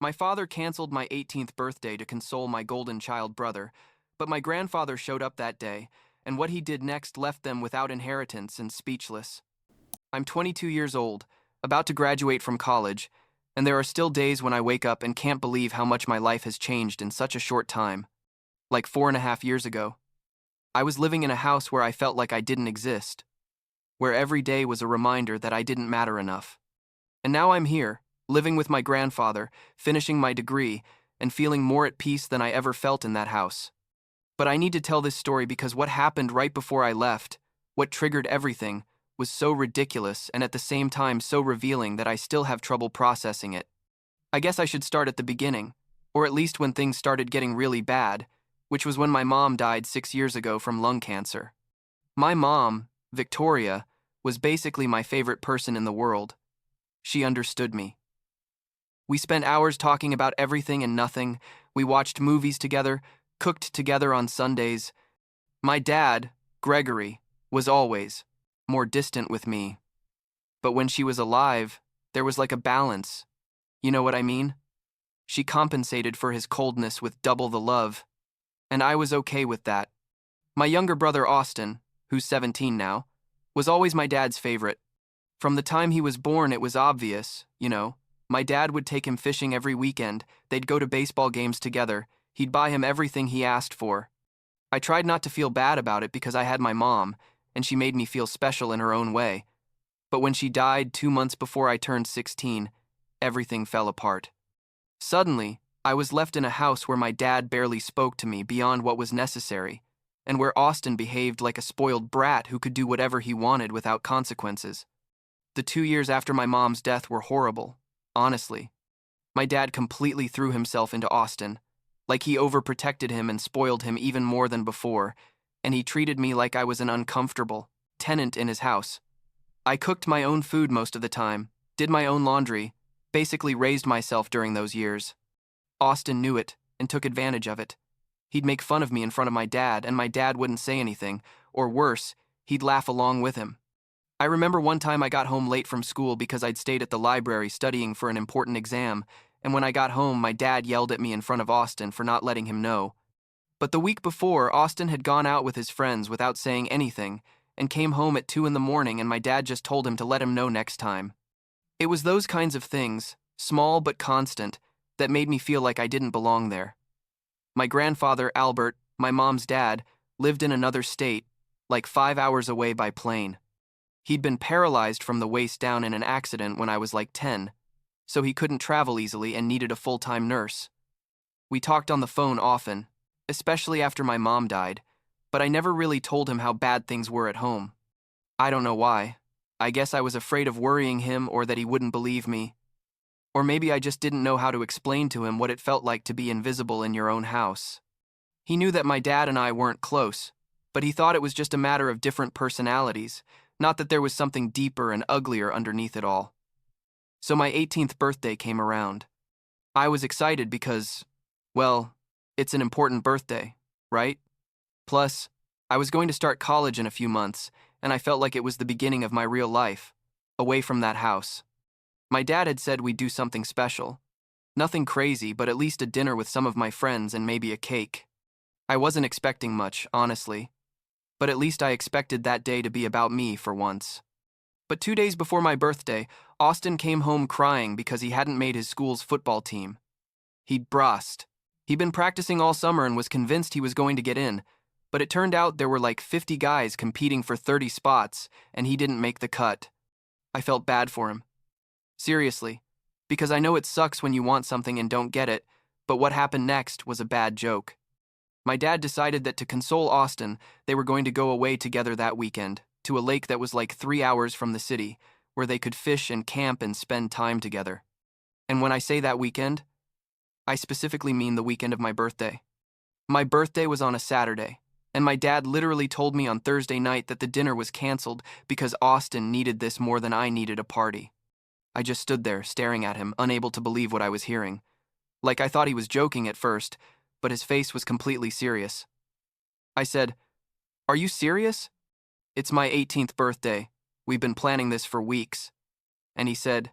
My father canceled my 18th birthday to console my golden child brother, but my grandfather showed up that day, and what he did next left them without inheritance and speechless. I'm 22 years old, about to graduate from college, and there are still days when I wake up and can't believe how much my life has changed in such a short time. Like 4.5 years ago, I was living in a house where I felt like I didn't exist, where every day was a reminder that I didn't matter enough. And now I'm here, living with my grandfather, finishing my degree, and feeling more at peace than I ever felt in that house. But I need to tell this story because what happened right before I left, what triggered everything, was so ridiculous and at the same time so revealing that I still have trouble processing it. I guess I should start at the beginning, or at least when things started getting really bad, which was when my mom died 6 years ago from lung cancer. My mom, Victoria, was basically my favorite person in the world. She understood me. We spent hours talking about everything and nothing. We watched movies together, cooked together on Sundays. My dad, Gregory, was always more distant with me. But when she was alive, there was like a balance. You know what I mean? She compensated for his coldness with double the love. And I was okay with that. My younger brother Austin, who's 17 now, was always my dad's favorite. From the time he was born, it was obvious, you know. My dad would take him fishing every weekend, they'd go to baseball games together, he'd buy him everything he asked for. I tried not to feel bad about it because I had my mom, and she made me feel special in her own way. But when she died 2 months before I turned 16, everything fell apart. Suddenly, I was left in a house where my dad barely spoke to me beyond what was necessary, and where Austin behaved like a spoiled brat who could do whatever he wanted without consequences. The 2 years after my mom's death were horrible, honestly. My dad completely threw himself into Austin, like he overprotected him and spoiled him even more than before, and he treated me like I was an uncomfortable tenant in his house. I cooked my own food most of the time, did my own laundry, basically raised myself during those years. Austin knew it and took advantage of it. He'd make fun of me in front of my dad, and my dad wouldn't say anything, or worse, he'd laugh along with him. I remember one time I got home late from school because I'd stayed at the library studying for an important exam, and when I got home, my dad yelled at me in front of Austin for not letting him know. But the week before, Austin had gone out with his friends without saying anything, and came home at 2 in the morning, and my dad just told him to let him know next time. It was those kinds of things, small but constant, that made me feel like I didn't belong there. My grandfather, Albert, my mom's dad, lived in another state, like 5 hours away by plane. He'd been paralyzed from the waist down in an accident when I was like 10, so he couldn't travel easily and needed a full-time nurse. We talked on the phone often, especially after my mom died, but I never really told him how bad things were at home. I don't know why. I guess I was afraid of worrying him or that he wouldn't believe me. Or maybe I just didn't know how to explain to him what it felt like to be invisible in your own house. He knew that my dad and I weren't close, but he thought it was just a matter of different personalities, not that there was something deeper and uglier underneath it all. So my 18th birthday came around. I was excited because, well, it's an important birthday, right? Plus, I was going to start college in a few months, and I felt like it was the beginning of my real life, away from that house. My dad had said we'd do something special. Nothing crazy, but at least a dinner with some of my friends and maybe a cake. I wasn't expecting much, honestly. But at least I expected that day to be about me for once. But 2 days before my birthday, Austin came home crying because he hadn't made his school's football team. He'd brast. He'd been practicing all summer and was convinced he was going to get in, but it turned out there were like 50 guys competing for 30 spots, and he didn't make the cut. I felt bad for him. Seriously, because I know it sucks when you want something and don't get it, but what happened next was a bad joke. My dad decided that to console Austin, they were going to go away together that weekend, to a lake that was like 3 hours from the city, where they could fish and camp and spend time together. And when I say that weekend, I specifically mean the weekend of my birthday. My birthday was on a Saturday, and my dad literally told me on Thursday night that the dinner was canceled because Austin needed this more than I needed a party. I just stood there, staring at him, unable to believe what I was hearing. Like I thought he was joking at first, but his face was completely serious. I said, "Are you serious? It's my 18th birthday. We've been planning this for weeks." And he said,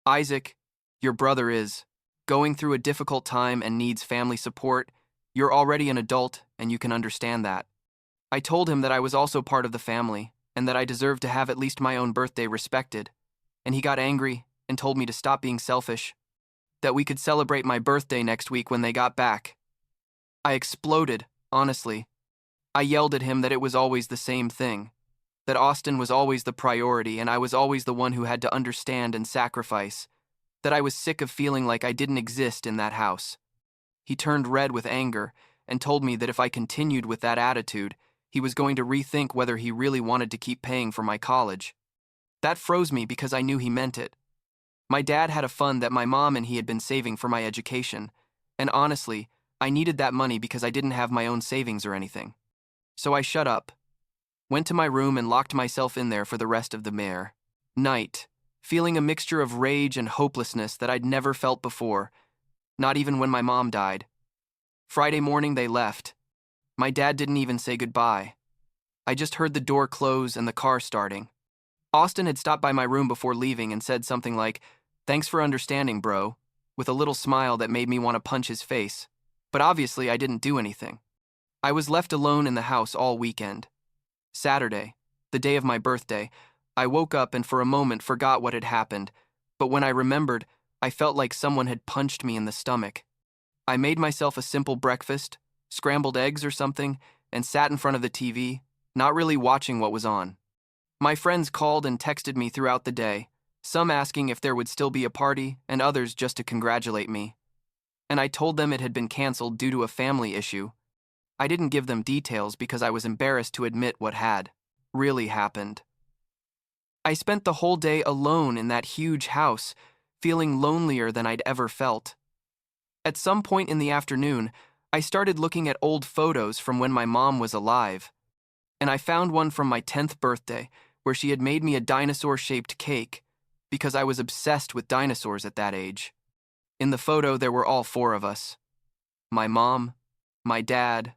"Isaac, your brother is going through a difficult time and needs family support, you're already an adult and you can understand that. I told him that I was also part of the family and that I deserved to have at least my own birthday respected, and he got angry and told me to stop being selfish, that we could celebrate my birthday next week when they got back. I exploded, honestly. I yelled at him that it was always the same thing, that Austin was always the priority and I was always the one who had to understand and sacrifice, that I was sick of feeling like I didn't exist in that house. He turned red with anger and told me that if I continued with that attitude, he was going to rethink whether he really wanted to keep paying for my college. That froze me because I knew he meant it. My dad had a fund that my mom and he had been saving for my education, and honestly, I needed that money because I didn't have my own savings or anything. So I shut up, went to my room and locked myself in there for the rest of the night, feeling a mixture of rage and hopelessness that I'd never felt before, not even when my mom died. Friday morning they left. My dad didn't even say goodbye. I just heard the door close and the car starting. Austin had stopped by my room before leaving and said something like, "Thanks for understanding, bro," with a little smile that made me want to punch his face. But obviously I didn't do anything. I was left alone in the house all weekend. Saturday, the day of my birthday, I woke up and for a moment forgot what had happened, but when I remembered, I felt like someone had punched me in the stomach. I made myself a simple breakfast, scrambled eggs or something, and sat in front of the TV, not really watching what was on. My friends called and texted me throughout the day, some asking if there would still be a party and others just to congratulate me. And I told them it had been canceled due to a family issue. I didn't give them details because I was embarrassed to admit what had really happened. I spent the whole day alone in that huge house, feeling lonelier than I'd ever felt. At some point in the afternoon, I started looking at old photos from when my mom was alive, and I found one from my 10th birthday where she had made me a dinosaur-shaped cake because I was obsessed with dinosaurs at that age. In the photo, there were all four of us. My mom, my dad,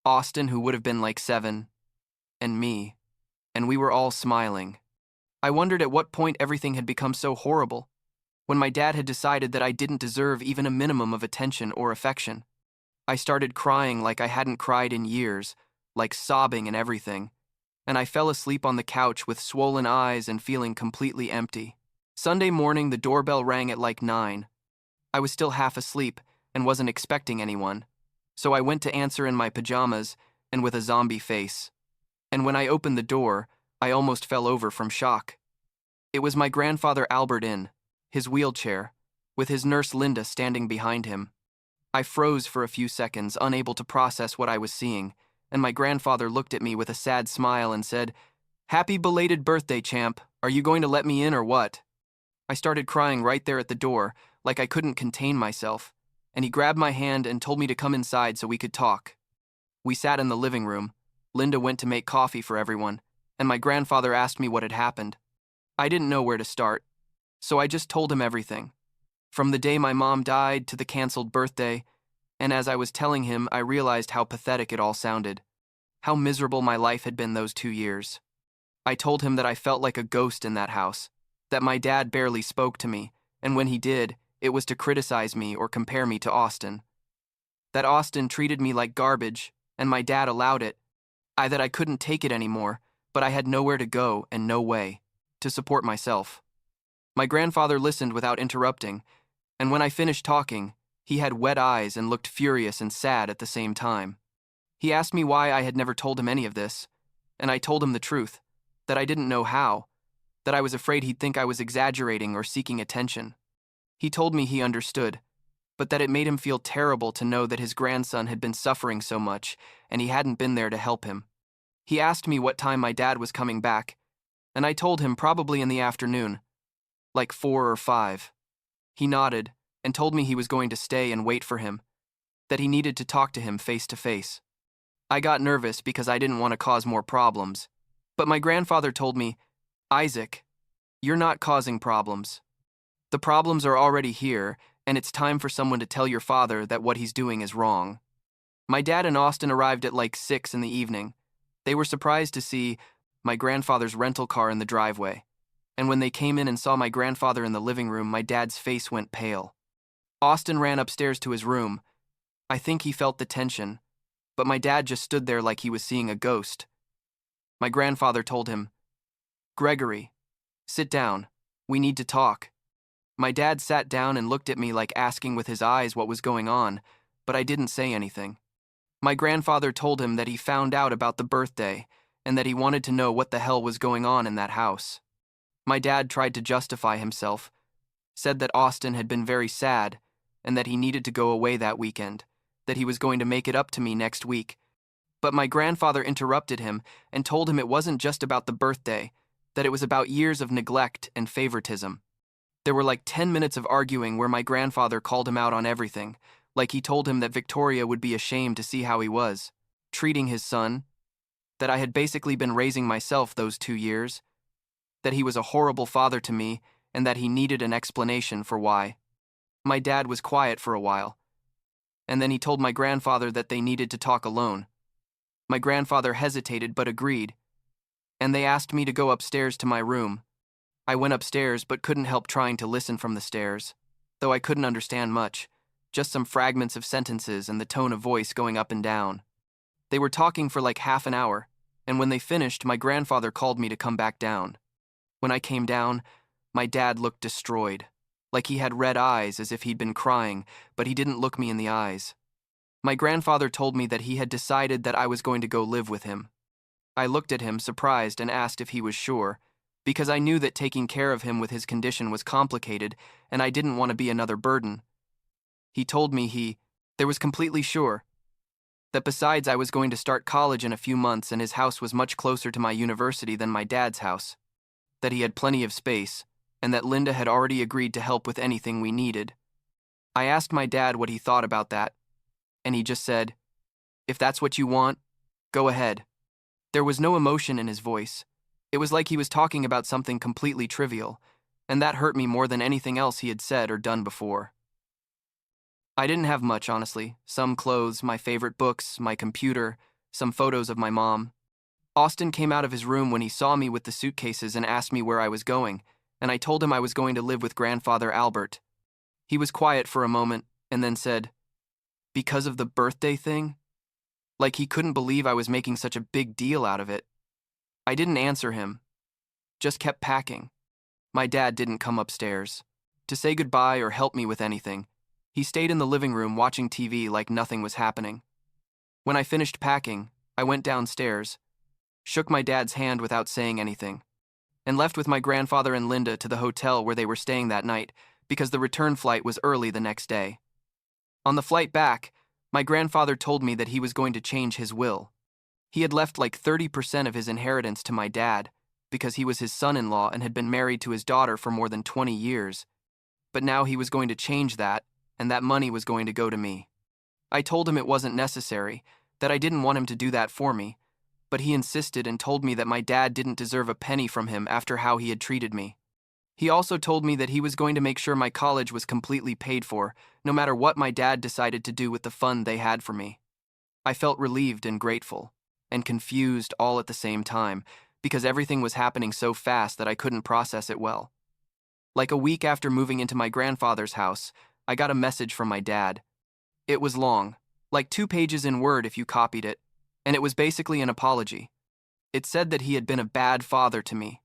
Austin, who would have been like 7, and me, and we were all smiling. I wondered at what point everything had become so horrible, when my dad had decided that I didn't deserve even a minimum of attention or affection. I started crying like I hadn't cried in years, like sobbing and everything, and I fell asleep on the couch with swollen eyes and feeling completely empty. Sunday morning, the doorbell rang at like 9. I was still half asleep and wasn't expecting anyone, so I went to answer in my pajamas and with a zombie face. And when I opened the door, I almost fell over from shock. It was my grandfather Albert in his wheelchair, with his nurse Linda standing behind him. I froze for a few seconds, unable to process what I was seeing, and my grandfather looked at me with a sad smile and said, "Happy belated birthday, champ. Are you going to let me in or what?" I started crying right there at the door, like I couldn't contain myself, and he grabbed my hand and told me to come inside so we could talk. We sat in the living room. Linda went to make coffee for everyone, and my grandfather asked me what had happened. I didn't know where to start, so I just told him everything. From the day my mom died to the canceled birthday, and as I was telling him, I realized how pathetic it all sounded, how miserable my life had been those 2 years. I told him that I felt like a ghost in that house, that my dad barely spoke to me, and when he did, it was to criticize me or compare me to Austin. That Austin treated me like garbage, and my dad allowed it. That I couldn't take it anymore, but I had nowhere to go and no way to support myself. My grandfather listened without interrupting, and when I finished talking, he had wet eyes and looked furious and sad at the same time. He asked me why I had never told him any of this, and I told him the truth, that I didn't know how, that I was afraid he'd think I was exaggerating or seeking attention. He told me he understood, but that it made him feel terrible to know that his grandson had been suffering so much and he hadn't been there to help him. He asked me what time my dad was coming back, and I told him probably in the afternoon, like 4 or 5. He nodded and told me he was going to stay and wait for him, that he needed to talk to him face to face. I got nervous because I didn't want to cause more problems, but my grandfather told me, "Isaac, you're not causing problems. The problems are already here, and it's time for someone to tell your father that what he's doing is wrong." My dad and Austin arrived at like 6 in the evening. They were surprised to see my grandfather's rental car in the driveway, and when they came in and saw my grandfather in the living room, my dad's face went pale. Austin ran upstairs to his room. I think he felt the tension, but my dad just stood there like he was seeing a ghost. My grandfather told him, "Gregory, sit down. We need to talk." My dad sat down and looked at me like asking with his eyes what was going on, but I didn't say anything. My grandfather told him that he found out about the birthday and that he wanted to know what the hell was going on in that house. My dad tried to justify himself, said that Austin had been very sad and that he needed to go away that weekend, that he was going to make it up to me next week. But my grandfather interrupted him and told him it wasn't just about the birthday, that it was about years of neglect and favoritism. There were like 10 minutes of arguing where my grandfather called him out on everything, like he told him that Victoria would be ashamed to see how he was, treating his son, that I had basically been raising myself those 2 years, that he was a horrible father to me, and that he needed an explanation for why. My dad was quiet for a while, and then he told my grandfather that they needed to talk alone. My grandfather hesitated but agreed, and they asked me to go upstairs to my room. I went upstairs but couldn't help trying to listen from the stairs, though I couldn't understand much, just some fragments of sentences and the tone of voice going up and down. They were talking for like half an hour, and when they finished, my grandfather called me to come back down. When I came down, my dad looked destroyed, like he had red eyes as if he'd been crying, but he didn't look me in the eyes. My grandfather told me that he had decided that I was going to go live with him. I looked at him, surprised, and asked if he was sure, because I knew that taking care of him with his condition was complicated, and I didn't want to be another burden. He told me there was completely sure, that besides I was going to start college in a few months and his house was much closer to my university than my dad's house, that he had plenty of space, and that Linda had already agreed to help with anything we needed. I asked my dad what he thought about that, and he just said, "If that's what you want, go ahead." There was no emotion in his voice. It was like he was talking about something completely trivial, and that hurt me more than anything else he had said or done before. I didn't have much, honestly. Some clothes, my favorite books, my computer, some photos of my mom. Austin came out of his room when he saw me with the suitcases and asked me where I was going, and I told him I was going to live with grandfather Albert. He was quiet for a moment and then said, "Because of the birthday thing?" Like he couldn't believe I was making such a big deal out of it. I didn't answer him, just kept packing. My dad didn't come upstairs to say goodbye or help me with anything. He stayed in the living room watching TV like nothing was happening. When I finished packing, I went downstairs, shook my dad's hand without saying anything, and left with my grandfather and Linda to the hotel where they were staying that night because the return flight was early the next day. On the flight back, my grandfather told me that he was going to change his will. He had left like 30% of his inheritance to my dad because he was his son-in-law and had been married to his daughter for more than 20 years. But now he was going to change that, and that money was going to go to me. I told him it wasn't necessary, that I didn't want him to do that for me, but he insisted and told me that my dad didn't deserve a penny from him after how he had treated me. He also told me that he was going to make sure my college was completely paid for, no matter what my dad decided to do with the fund they had for me. I felt relieved and grateful, and confused all at the same time, because everything was happening so fast that I couldn't process it well. Like a week after moving into my grandfather's house, I got a message from my dad. It was long, like 2 pages in Word if you copied it, and it was basically an apology. It said that he had been a bad father to me,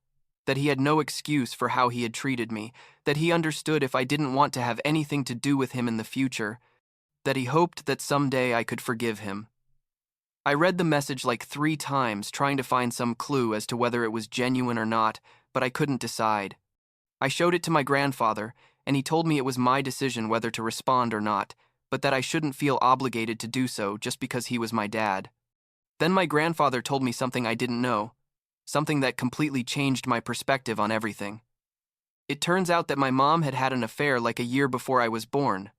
that he had no excuse for how he had treated me, that he understood if I didn't want to have anything to do with him in the future, that he hoped that someday I could forgive him. I read the message like 3 times trying to find some clue as to whether it was genuine or not, but I couldn't decide. I showed it to my grandfather, and he told me it was my decision whether to respond or not, but that I shouldn't feel obligated to do so just because he was my dad. Then my grandfather told me something I didn't know, something that completely changed my perspective on everything. It turns out that my mom had had an affair like a year before I was born.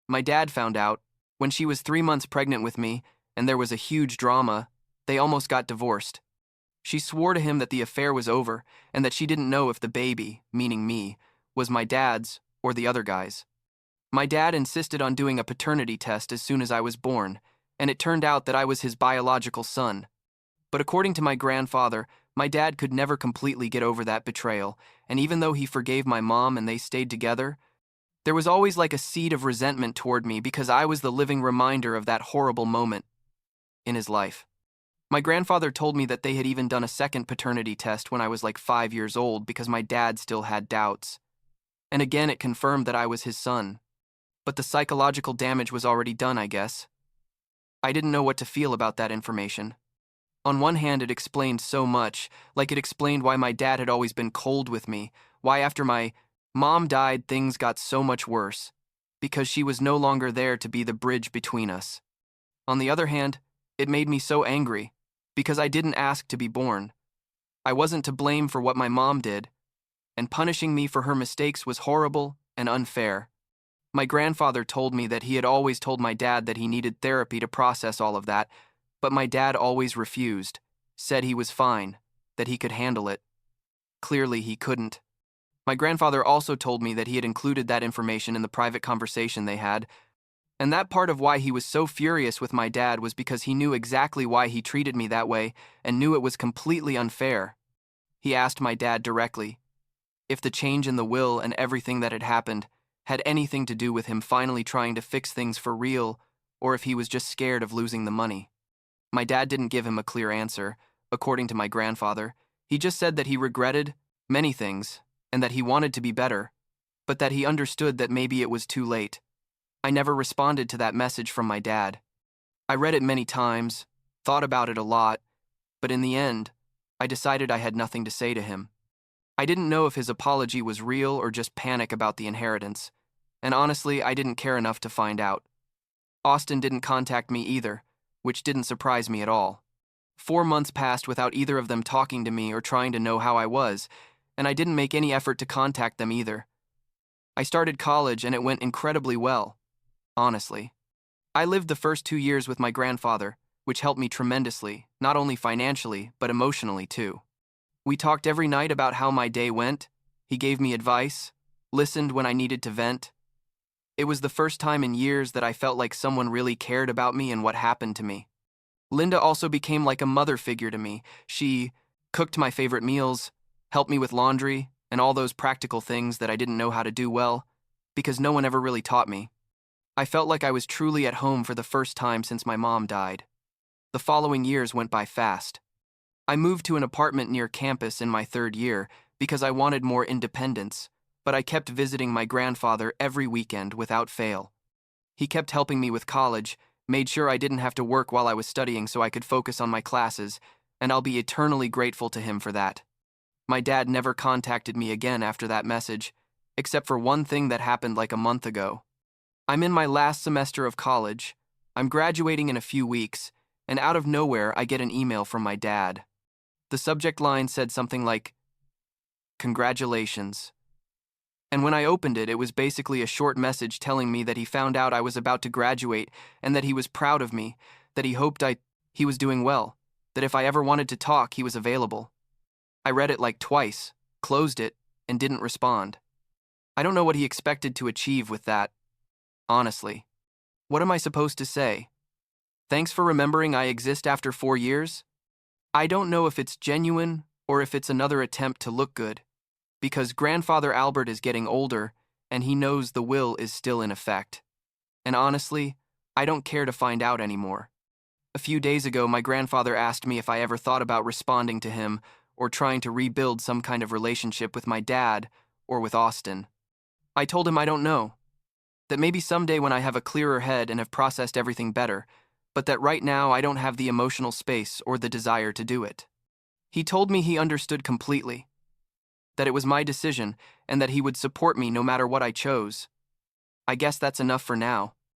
My dad found out when she was 3 months pregnant with me, and there was a huge drama. They almost got divorced. She swore to him that the affair was over and that she didn't know if the baby, meaning me, was my dad's or the other guy's. My dad insisted on doing a paternity test as soon as I was born, and it turned out that I was his biological son. But according to my grandfather, my dad could never completely get over that betrayal, and even though he forgave my mom and they stayed together, There was always like a seed of resentment toward me because I was the living reminder of that horrible moment in his life. My grandfather told me that they had even done a second paternity test when I was like 5 years old because my dad still had doubts. And again, it confirmed that I was his son. But the psychological damage was already done, I guess. I didn't know what to feel about that information. On one hand, it explained so much, like it explained why my dad had always been cold with me, why after my mom died, things got so much worse, because she was no longer there to be the bridge between us. On the other hand, it made me so angry, because I didn't ask to be born. I wasn't to blame for what my mom did, and punishing me for her mistakes was horrible and unfair. My grandfather told me that he had always told my dad that he needed therapy to process all of that, but my dad always refused, said he was fine, that he could handle it. Clearly, he couldn't. My grandfather also told me that he had included that information in the private conversation they had, and that part of why he was so furious with my dad was because he knew exactly why he treated me that way and knew it was completely unfair. He asked my dad directly if the change in the will and everything that had happened had anything to do with him finally trying to fix things for real, or if he was just scared of losing the money. My dad didn't give him a clear answer, according to my grandfather. He just said that he regretted many things and that he wanted to be better, but that he understood that maybe it was too late. I never responded to that message from my dad. I read it many times, thought about it a lot, but in the end, I decided I had nothing to say to him. I didn't know if his apology was real or just panic about the inheritance, and honestly, I didn't care enough to find out. Austin didn't contact me either, which didn't surprise me at all. 4 months passed without either of them talking to me or trying to know how I was, and I didn't make any effort to contact them either. I started college and it went incredibly well, honestly. I lived the first 2 years with my grandfather, which helped me tremendously, not only financially, but emotionally too. We talked every night about how my day went. He gave me advice, listened when I needed to vent. It was the first time in years that I felt like someone really cared about me and what happened to me. Linda also became like a mother figure to me. She cooked my favorite meals, helped me with laundry, and all those practical things that I didn't know how to do well, because no one ever really taught me. I felt like I was truly at home for the first time since my mom died. The following years went by fast. I moved to an apartment near campus in my 3rd year because I wanted more independence, but I kept visiting my grandfather every weekend without fail. He kept helping me with college, made sure I didn't have to work while I was studying so I could focus on my classes, and I'll be eternally grateful to him for that. My dad never contacted me again after that message, except for one thing that happened like a month ago. I'm in my last semester of college, I'm graduating in a few weeks, and out of nowhere I get an email from my dad. The subject line said something like, "Congratulations." And when I opened it, it was basically a short message telling me that he found out I was about to graduate and that he was proud of me, that he hoped he was doing well, that if I ever wanted to talk, he was available. I read it like twice, closed it, and didn't respond. I don't know what he expected to achieve with that, honestly. What am I supposed to say? Thanks for remembering I exist after 4 years? I don't know if it's genuine or if it's another attempt to look good, because Grandfather Albert is getting older and he knows the will is still in effect. And honestly, I don't care to find out anymore. A few days ago, my grandfather asked me if I ever thought about responding to him or trying to rebuild some kind of relationship with my dad or with Austin. I told him I don't know, that maybe someday when I have a clearer head and have processed everything better, but that right now I don't have the emotional space or the desire to do it. He told me he understood completely, that it was my decision and that he would support me no matter what I chose. I guess that's enough for now.